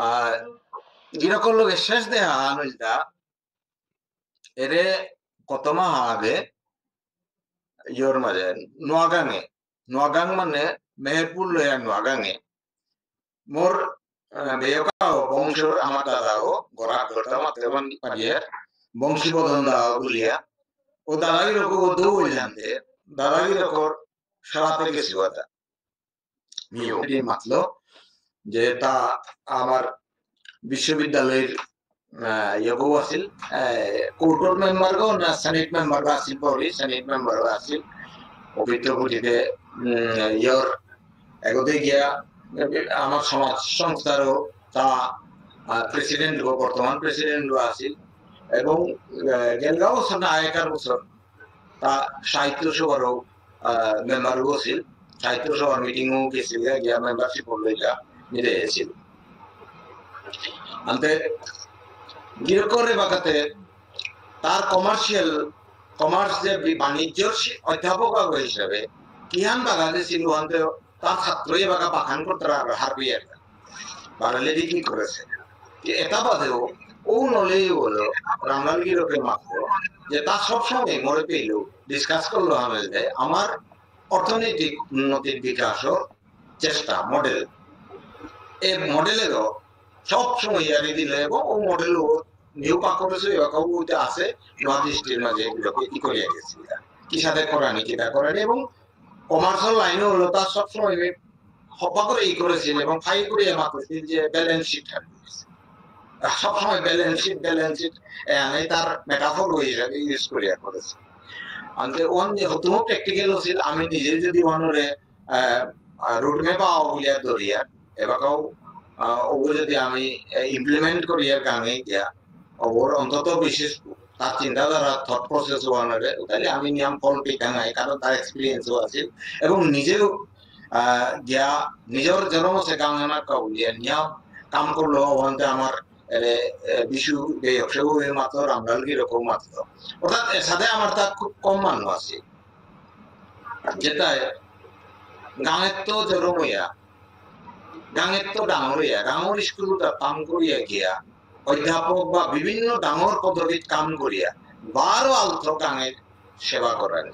আর যেরকম লোক শেষ দেহা নইলতা এরে কত মাহ আগে ইয়োর মাঝে নোয়াগাং মানে মেহেরপুর লয়া নোয়াগাঙে মোর বেয়কাও বংশর আমার দাদাও গড়া ঘরটা মাত্র পারিয়ে বংশী বদন দাও বলিয়া ও দাদাগির ও দৌ জানতে দাদাগির ওর সারাতে গেছি কথা মিও মাতলো যে তা আমার বিশ্ববিদ্যালয়ের ইয়েগো আছিল কোর্টর মেম্বার গো না সেনেট মেম্বার আছিল পরে সেনেট মেম্বার আছিল অভিজ্ঞ গতিতে ইয়র এগোতে গিয়া আমার সমাজ সংস্থারও তা প্রেসিডেন্ট গো বর্তমান প্রেসিডেন্ট আছিল এবং গেলগাঁও বছর না আগেকার বছর তা সাহিত্য সভারও মেম্বার ছিল সাহিত্য সভার মিটিংও গেছিল গিয়া মেম্বারশিপ লইলা নিতে এসেছিল আনতে গিরকরে বাগাতে তার কমার্স যে বাণিজ্য অধ্যাপক হিসাবে কিহান বাগাতে ছিল আনতে তার ছাত্রই বাগা বাখান করতে হারবিয়ে বাড়ালে কি করেছে এটা বাদেও ও নলেই হলো রামলাল গিরকে মাত্র যে তার সবসময় মরে পেল ডিসকাস করলো আমার অর্থনৈতিক উন্নতির বিকাশও চেষ্টা মডেল এই মডেলেরও সবসময় ইয়ারি দিলে এবং ও মডেলও নিউ পাকড়েছে আছে নদৃষ্টির মাঝে এগুলোকে কি করিয়া গেছি কি সাথে করানি কিটা করানি এবং কমার্শিয়াল লাইনও হলো তার সবসময় হপা করে ই করেছিল এবং ফাই করিয়া মাত্রছিল যে ব্যালেন্স শিট সবসময় ব্যালেন্স শিট তার মেটাফর হিসাবে ইউজ করিয়া করেছে ওন যে হতুম প্র্যাকটিক্যাল ছিল আমি নিজে যদি ওনরে রোডম্যাপ আউলিয়া দরিয়া এবারও ওগুলো যদি আমি ইমপ্লিমেন্ট করিয়া গানে গিয়া ওর অন্তত বিশেষ তার চিন্তাধারা থট প্রসেস ওয়ানরে তাহলে আমি নিয়ম ফল টিকা নাই কারণ তার এক্সপিরিয়েন্সও আছে এবং নিজেও গিয়া নিজের জন্ম সে গাঙ্গনা কাউলিয়া নিয়ম কাম করলো ওখানে আমার বিশু সেগুলো মাত্র রামলালগির রকম মাত্র অর্থাৎ এর সাথে আমার তা খুব কম মানুষ আছে যেটা গাঁয়ের তো জন্ম হইয়া গাঁয়ের তো ডাঙর হইয়া ডাঙর স্কুলটা কাম করিয়া গিয়া অধ্যাপক বা বিভিন্ন ডাঙর পদবীত কাম করিয়া 12 আলথ গাঁয়ের সেবা করেন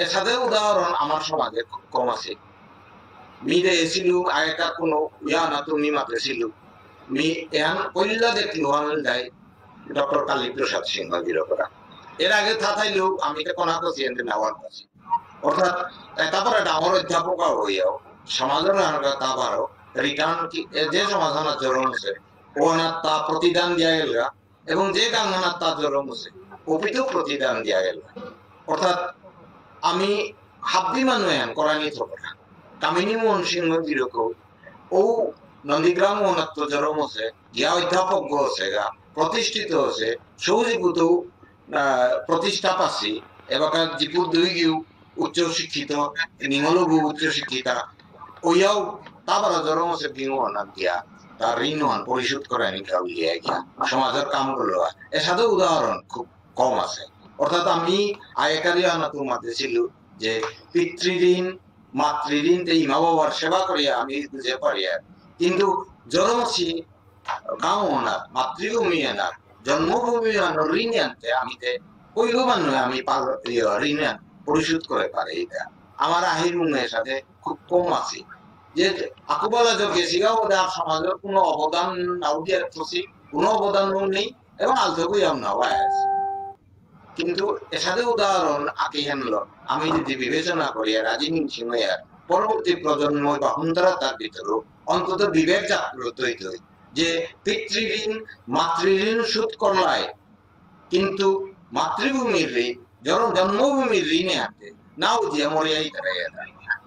এর সাথে উদাহরণ আমার সমাজে খুব কম আছে মিরে এসিল আগেকার কোনো ইয়া না তুমি মাত্র ছিল মি এহান কইলা দেখলো যায় ডক্টর কালীপ্রসাদ সিংহ গিরকরা এর আগে থাকাইলেও আমি তো কোনা করছি এতে নেওয়ার কাছে অর্থাৎ তারপরে ডাঙর অধ্যাপক হইয়াও সমাজের তারপরও রিটার্ন যে সমাধানের জরুর আছে ওনার তা প্রতিদান দিয়া গেল এবং যে গাঙ্গনার তা জরুর আছে ওপিত প্রতিদান দিয়া গেল অর্থাৎ আমি হাব্বি মানুষ করানি থকরা কামিনী মোহন সিংহ গিরকও ও নন্দীগ্রাম অনাত্ম জরম আছে গিয়া অধ্যাপক আছে গা প্রতিষ্ঠিত আছে সৌজীভূত প্রতিষ্ঠা পাচ্ছি এবার জিপুর দুই গিউ উচ্চ শিক্ষিত নিমলগু উচ্চ শিক্ষিতা ওইয়াও তারপর জরম আছে বিহু অনাত গিয়া তার ঋণ পরিশোধ করে নিকা গিয়া গিয়া সমাজের কাম করলো এর সাথে উদাহরণ খুব কম আছে অর্থাৎ আমি আগেকারই আনাত মাতে ছিল যে পিতৃঋণ মাতৃঋণ মা বাবার সেবা করিয়া আমি বুঝে পারি কিন্তু জন্মসি গাঁও ওনার মাতৃভূমি এনার জন্মভূমি ঋণ আনতে আমি কইল মানুষ আমি ঋণ পরিশোধ করে পারে এটা আমার আহির মুখের সাথে খুব কম আছে যে আকবলা গেছি গাও ওদের সমাজের কোনো অবদান নাও দিয়ে কোনো অবদান নেই এবং আলথকই নাও আছে কিন্তু এর সাথে উদাহরণ আঁকি হেনল আমি যদি বিবেচনা করি রাজনীতি সিংহের পরবর্তী প্রজন্ম বা হুন্দরা তার ভিতরেও অন্তত বিবেক জাগ্রত হইতে যে পিতৃঋণ মাতৃঋণ শোধ করলায় কিন্তু মাতৃভূমির ঋণ যখন জন্মভূমির ঋণে আনতে নাও দিয়ে মরিয়াই তারাইয়া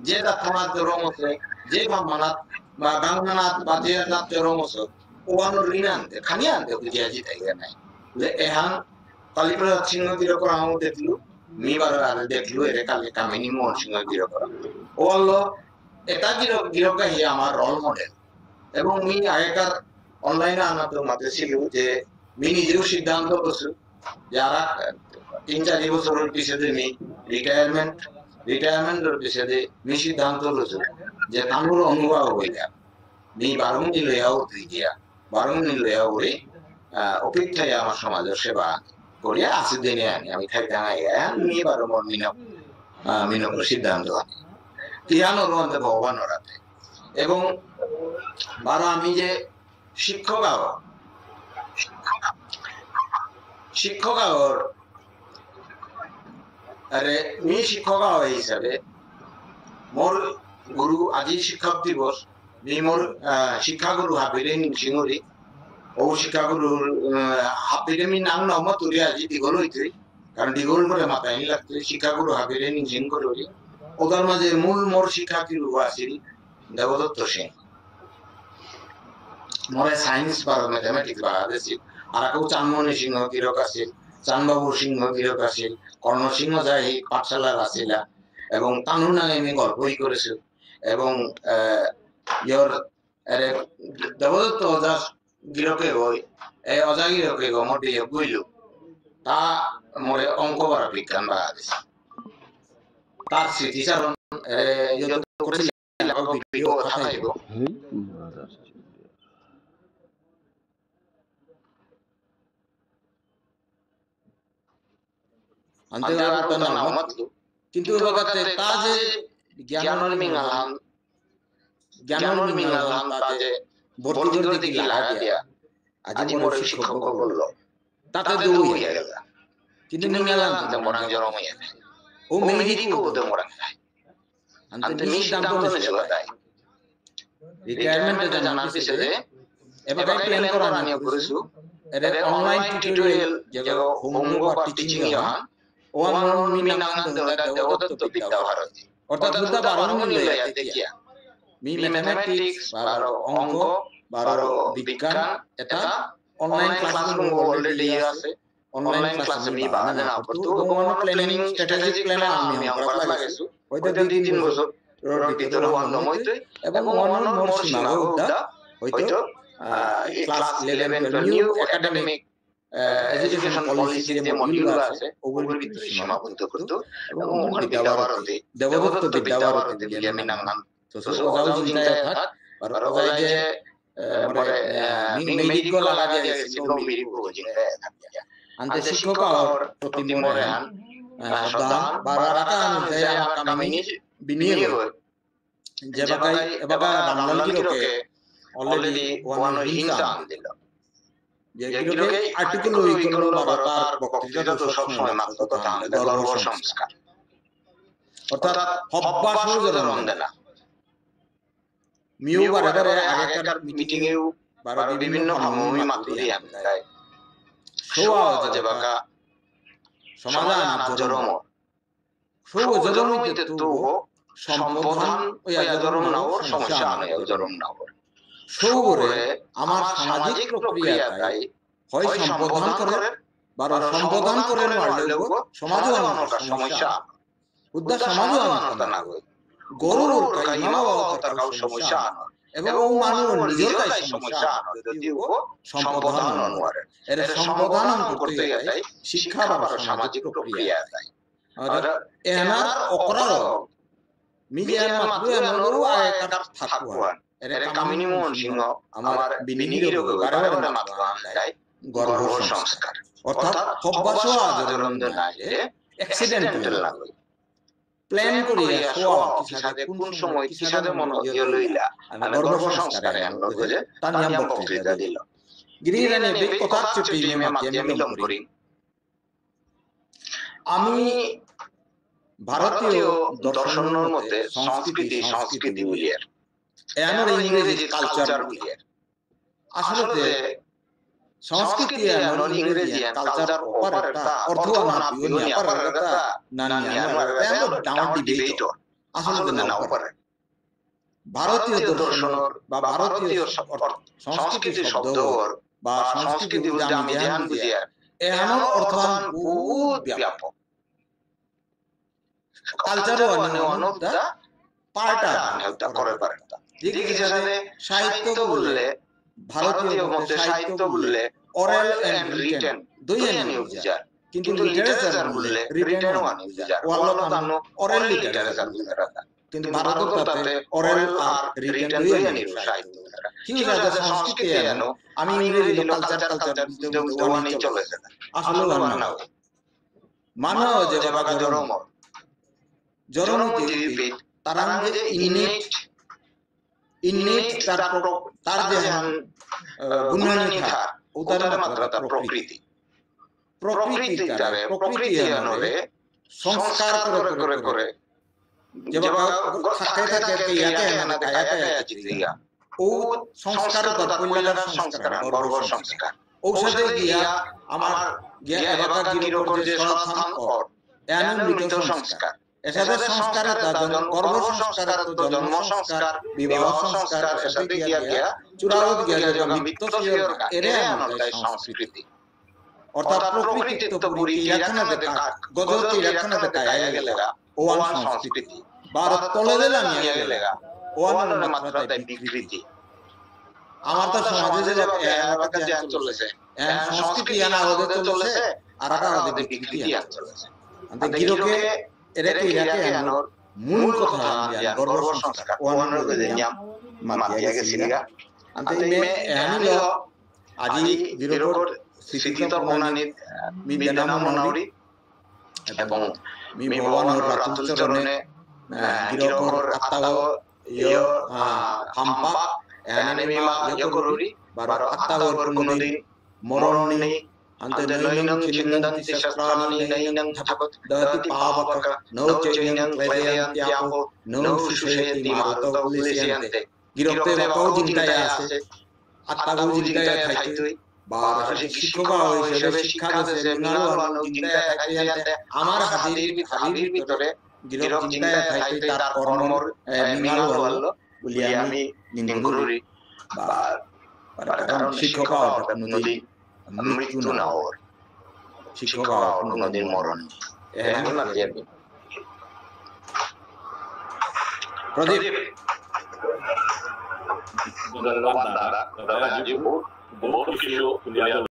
যে দাত্তনাথ জরম আছে যে বাম্মানাথ বা গাঙ্গনাথ বা যে জরম আছে ওয়ানোর ঋণ আনতে খানি আনতে বুঝিয়া জিতাই নাই এহান কালীপ্রসাদ সিংহ গিরকর আমার দেখলু মিবার আরে দেখলু এর কালে কামিনী মোহন সিংহ গিরকর ও হলো এটা গিরকা হি আমার রোল মডেল এবং মি আগেকার অনলাইনে আনাতে মাতে ছিল যে মি নিজেও সিদ্ধান্ত করছি যারা 3-4 বছরের পিছনে মি রিটায়ারমেন্টের পিছনে মি সিদ্ধান্ত করছি যে তানুর অনুভব হইলা মি বারুঙ্গি লইয়াও দিয়া বারুঙ্গি লইয়াও করি অপেক্ষায় আমার সমাজের সেবা করিয়া আসি দিনে আনি আমি খাইতে মি বারো মন মিনক সিদ্ধান্ত ইহানোর মধ্যে ভগবানের হাতে এবং বারো আমি যে শিক্ষক আরে মি শিক্ষক হিসাবে মোর গুরু আজি শিক্ষক দিবস মি মোর শিক্ষাগুরু হাবিরে সিংহরি ও শিক্ষাগুরুর হাবিরে মি নাম নমত তুলি আজি দীঘল হইতে কারণ দীঘল করে মাথায় লাগতে শিক্ষাগুরু হাবিরে সিং করি ওদের মাঝে মূল মোর শিক্ষাগুরু আছিল দেবদত্ত সিং মোরে সায়েন্স বা ম্যাথমেটিক্স বা আছিল আর কেউ চানমণি সিংহ গিরক আছিল চানবাবু সিংহ গিরক আছিল কর্ণ সিংহ যাই পাঠশালার আছিল এবং তানুর নামে আমি গল্পই করেছি এবং ইয়র দেবদত্ত অজা গিরকে গই এই অজা গিরকে গো মোর দিয়ে গইল তা মোরে অঙ্ক বাড়া বিজ্ঞান বা দিছে তার স্মৃতিচারণ করেছিল ভিডিও থাকাইব কিন্তু তা যে জ্ঞানের মিঙালাম তা যে ভর্তি করে দিকে লাগা দিয়া আজি মোর শিক্ষক বলল তাতে দুই হয়ে গেল কিন্তু মিঙালাম যে মোরাং জরম হয়ে যায় ও মেহেদি কো ওতে মোরাং যায় আনতে মি সিদ্ধান্ত নিয়েছিল তাই রিটায়ারমেন্টে জানার পিছনে এবার প্ল্যান করা আমি করেছি এর অনলাইন টিউটোরিয়াল যে হোমওয়ার্ক বা টিচিং ইয়ান ওয়ান মিনাং দেবদত্ত বিদ্যা ভারতী অর্থাৎ বুদ্ধা বারণ লইয়া দেখিয়া মি ম্যাথমেটিক্স বারো অঙ্ক বারো বিজ্ঞান এটা অনলাইন ক্লাসরুম অলরেডি আছে অনলাইন ক্লাসে মি বানানো না পড়তো ওয়ান প্ল্যানিং স্ট্র্যাটেজিক প্ল্যান আমি করা লাগাইছো হয়তো 2-3 বছর ভিতরে ওয়ান হইতো এবং ওয়ান মোর সীমা হয়তো class 11 12 new academic education policy যে মডিউল আছে ওগুলোর ভিতরে সীমাবদ্ধ করতো এবং ওখানে দেবদত্ত বিদ্যাভারতী দিয়ে আমি নাম তো ওজাও চিন্তায় থাক আর ওজাই যে পরে মেডিকো লাগা দিয়েছিল মেডিকো চিন্তায় থাক আনতে শিক্ষক আর প্রতি মনে আন সদান বারাটা অনুযায়ী আমার কামিনী বিনিয়োগ হয় যে বাগাই এবাগা রামলাল গিরকে অলরেডি ওয়ান হিংসা আন দিল যেগুলোকে আর্টিকেল ওইগুলো বারবার বক্তৃতা তো সব সময় মাত্র কথা গর্ব সংস্কার অর্থাৎ হব্বাস জরম দেনা মিউ বারবারে আগেকার মিটিং এও বারবার বিভিন্ন সময় মাত্র দিয়ে আমি তাই সোয়া যে বাকা সমাধান জরম সোয়া জরম হইতে তো সম্বোধন ওই জরম নাও সমস্যা নয় জরম নাও সৌরে আমার সামাজিক প্রক্রিয়াটাই হয় সম্বোধন করে বা সম্বোধন করে মারলেও সমাজও আমার সমস্যা উদ্দা সমাজও আমার না হয় গরুর কাইমাও তার কাউ সমস্যা এবং ও মানুষ নিজের কাই সমস্যা যদিও সম্বোধন করে এর সম্বোধন করতে গেলে শিক্ষা বা সামাজিক প্রক্রিয়া তাই আর এনার অপরাধ মিডিয়ার মাধ্যমে নরু আয়কার থাকুয়া এর কামিনী মোহন সিংহ আমার বিনিয়োগ বারবার মাত্র আনলাই গর্ভ সংস্কার অর্থাৎ হব্বাসও আজরম নাই অ্যাক্সিডেন্টাল লাগে প্ল্যান করিয়া সোয়া কিসাদে কোন সময় কিসাদে মন ইয়ে লইলা আমি গর্ভ সংস্কারে আনলো যে তানিয়াম বক্তৃতা দিল গিরিরানে বে কথা চুপি মে মাধ্যমে মিলন করি আমি ভারতীয় দর্শনের মধ্যে সংস্কৃতি বলিয়ার এমন ইংরেজি কালচার বলিয়ার আসলে সংস্কৃতি এমন ইংরেজি কালচার অপারেটা অর্থনা বিউনি অপারেটা নানি এমন ডাউন ডিবেট আসলে না অপারে ভারতীয় দর্শনের বা ভারতীয় সংস্কৃতি শব্দর বা সংস্কৃতি বুঝতে আমি ধ্যান বুঝিয়ার এমন অর্থান বহুত ব্যাপক কালচার অনটা পার্টা হেলতা করে পারেটা দিকে হিসাবে সাহিত্য বললে ভারতীয় মতে সাহিত্য বললে oral and written দুইয়ানি বুঝায় কিন্তু লিটারেচার বললে written ওয়ান বুঝায় ওয়াল্লা তানো oral লিটারেচার বুঝায় কিন্তু ভারতত তাতে অরেল আর রিটেন দুইয়া নিব সাহিত্য কি জায়গা সংস্কৃতি এনো আমি ইংরেজি কালচার বুঝতে ওয়ানি চলেছে আসলে না মানো যে বাবা জরম টিপি তারাং যে ইননেট তার যে গুণানি থা উদার মাত্রা তার প্রকৃতি প্রকৃতি আনরে সংস্কার করে যে বাবা থাকে ইয়াকে না কায়া চিত্রিয়া ও সংস্কার তার কল্যাণ সংস্কার গর্ব সংস্কার ঔষধে গিয়া আমার গিয়া এবাকা গিরকর যে সনাতন অর এন মৃত সংস্কার এসাদে সংস্কারে তাজন গর্ভ সংস্কার তো জন্ম সংস্কার বিবাহ সংস্কার এসাদে গিয়া চূড়াওত গিয়া যে মৃত শিয়র এরে আনন্দায় সংস্কৃতি অর্থাৎ প্রকৃতি তো পুরি ইয়াখানে দেখা গজতি ইয়াখানে দেখা আয়া গেলেগা ওয়ান সংস্কৃতি ভারত তলে দিলা নিয়ে গেলেগা ওয়ান মাত্রায় বিকৃতি আমার তো সমাজে যে এলাকা যে চলেছে সংস্কৃতি আনা ওদের চলেছে আর আকা ওদের বিকৃতি আনা চলেছে আন্তে গিরকে এটাকে ইয়াকে আনোর মূল কথা গর্ব সংস্কার ওয়ানের গদে নিয়ম মাতিয়া গেছিলিগা আন্তে মে এহানিলো আজি গিরকর স্মৃতিত প্রণানীত বিদ্যানাম মনাউরি এবং মি ভগবানের রাতুল চরণে গিরকর আত্মাও ইয় হাম্পা এহানে মিমা ইয়করুরি বার আত্মাও কোনদিন মরণ নেই ante noinang chindanti shastrani nainang thapat dati pavaka no chainang kleyanti apo no sushayati maruto ulisiante girokte bakau jintaya ase attagu jintaya thaitui বার শিক্ষক হিসেবে শিক্ষা দেশে মিনালওয়ানো জintaya থাইতে আমার হাদির ভিতরে গিরক জintaya থাইতে তার কর্মর মিনালওয়ালো বলি আমি নিন্দুরি বা কারণ শিক্ষক নদী মৃত্যু না ওর শিক্ষক কোনদিন মরণ এখানে মাতি আপনি প্রদীপ ধন্যবাদ দাদা দাদা জি বহুত কিছু উলিয়াতে